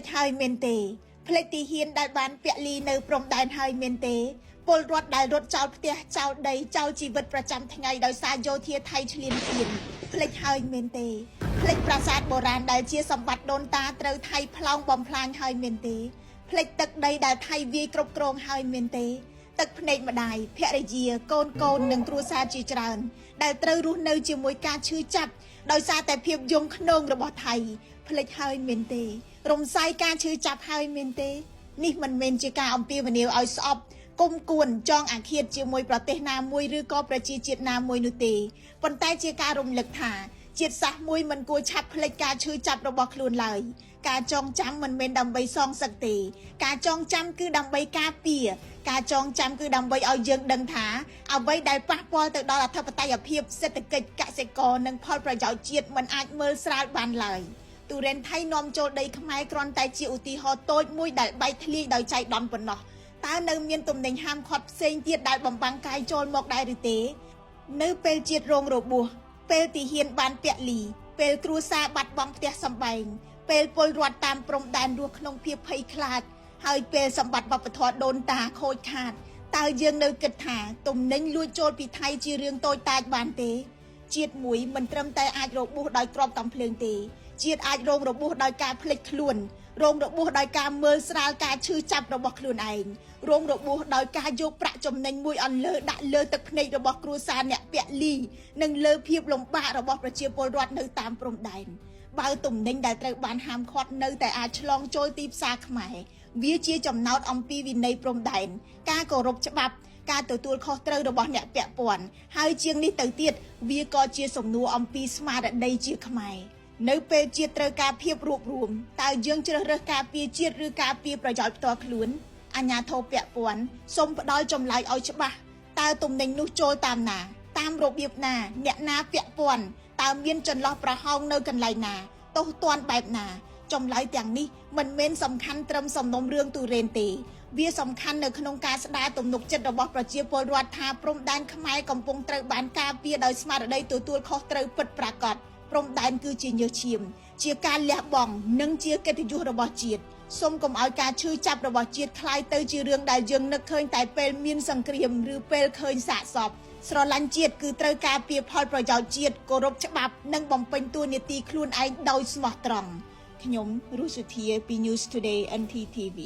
ចហើយមែនទេផ្លេចទីហ៊ានដែលបានពាក់លីនៅព្រំដែនហើយមែនទេពលរដ្ឋដែលរត់ចោលផ្ទះចោលដីចោលជីវិតប្រចាំថ្ងៃដោយសារយោធាថៃឈ្លានពានផ្លេចហើយមែនទេផ្លេចប្រាសាទបុរាណដែលជាសម្បត្តិដូនតាត្រូវថៃផ្លោងបំផ្លាញហើយមែនទេផ្លេចទឹកដីដែលថៃវាយគ្រប់គ្រងហើយមែនទេទឹកភ្នែកម្ដាយភរិយាកូននិងគ្រួសារជាច្រើនដែលត្រូវរស់នៅជាមួយការឈឺចាប់ដោយសារតែភាពយងខ្នងរបស់ថៃផ្លេចហើយមែនទេរំសាយការឈឺចាប់ហើយមែនទេនេះមិនមែនជាការអំពាវនាវឲ្យស្អប់គុំគួនចងអាឃាតជាមួយប្រទេសណាមួយឬក៏ប្រជាជាតិណាមួយនោះទេប៉ុន្តែជាការរំលឹកថាជាតិសាសន៍មួយមិនគួរឆាប់ភ្លេចការឈឺចាប់របស់ខ្លួនឡើយការចងចាំមិនមែនដើម្បីសងសឹកទេការចងចាំគឺដើម្បីការពារការចងចាំគឺដើម្បីឲ្យយើងដឹងថាអ្វីដែលប៉ះពាល់ទៅដល់អធិបតេយ្យភាពសេដ្ឋកិច្ចកសិករនិងផលប្រយោជន៍ជាតិមិនអាចមើលស្រាលបានឡើយទុរេនថៃនាំចូលដីខ្មែរគ្រាន់តែជាឧទាហរណ៍តូចមួយដែលបែកធ្លាយដោយចៃដន្យប៉ុណ្ណោះតើនៅមានទំនិញហាមឃាត់ផ្សេងទៀតដែលបំបាំងកាយចូលមកដែរឬទេនៅពេលជាតិរងរបួសពេលទីហ៊ានបានពាក់លីពេលគ្រួសារបាត់បង់ផ្ទះសម្បែងពេលពលរដ្ឋតាមព្រំដែនរស់ក្នុងភាពភ័យខ្លាចហើយពេលសម្បត្តិវប្បធម៌ដូនតាខូចខាតតើយើងនៅគិតថាទំនិញលួចចូលពីថៃជារឿងតូចតាចបានទេជាតិមួយមិនត្រឹមតែអាចរបួសដោយគ្រាប់កាំភ្លើងទេជាតិអាចរងរបួសដោយការភ្លេចខ្លួនរងរបួសដោយការមើលស្រាលការឈឺចាប់របស់ខ្លួនឯងរងរបួសដោយការយកប្រាក់ចំណេញមួយអន្លើដាក់លើទឹកភ្នែករបស់គ្រួសារអ្នកពាក់លីនិងលើភាពលំបាករបស់ប្រជាពលរដ្ឋនៅតាមព្រំដែនបើទំនិញដែលត្រូវបានហាមឃាត់នៅតែអាចឆ្លងចូលទីផ្សារខ្មែរវាជាចំណោទអំពីវិន័យព្រំដែនការគោរពច្បាប់ការទទួលខុសត្រូវរបស់អ្នកពាក់ព័ន្ធហើយជាងនេះទៅទៀតវាក៏ជាសំណួរអំពីស្មារតីជាខ្មែរនៅពេលជាតិត្រូវការភាពរួបរួមតើយើងជ្រើសរើសការពារជាតិឬការពារប្រយោជន៍ផ្ទាល់ខ្លួនអាជ្ញាធរពាក់ព័ន្ធសូមផ្ដល់ចម្លើយឲ្យច្បាស់តើទំនិញនោះចូលតាមណាតាមរបៀបណាអ្នកណាពាក់ព័ន្ធតើមានចន្លោះប្រហោងនៅកន្លែងណាទោសទណ្ឌបែបណាចម្លើយទាំងនេះមិនមែនសំខាន់ត្រឹមសំណុំរឿងទុរេនទេវាសំខាន់នៅក្នុងការស្ដារទំនុកចិត្តរបស់ប្រជាពលរដ្ឋថាព្រំដែនខ្មែរកំពុងត្រូវបានការពារដោយស្មារតីទទួលខុសត្រូវពិតប្រាកដព្រំដែនគឺជាញើសឈាមជាការលះបង់និងជាកិត្តិយសរបស់ជាតិសូមកុំឲ្យការឈឺចាប់របស់ជាតិคล้ายទៅជារឿងដែលយើងនឹកឃើញតែពេលមានសង្គ្រាមឬពេលឃើញសាកសពស្រឡាញ់ជាតិគឺត្រូវការពារផលប្រយោជន៍ជាតិគោរពច្បាប់និងបំពេញតួនាទីខ្លួនឯងដោយស្មោះត្រង់ខ្ញុំរស់សុធាពី News Today NTTV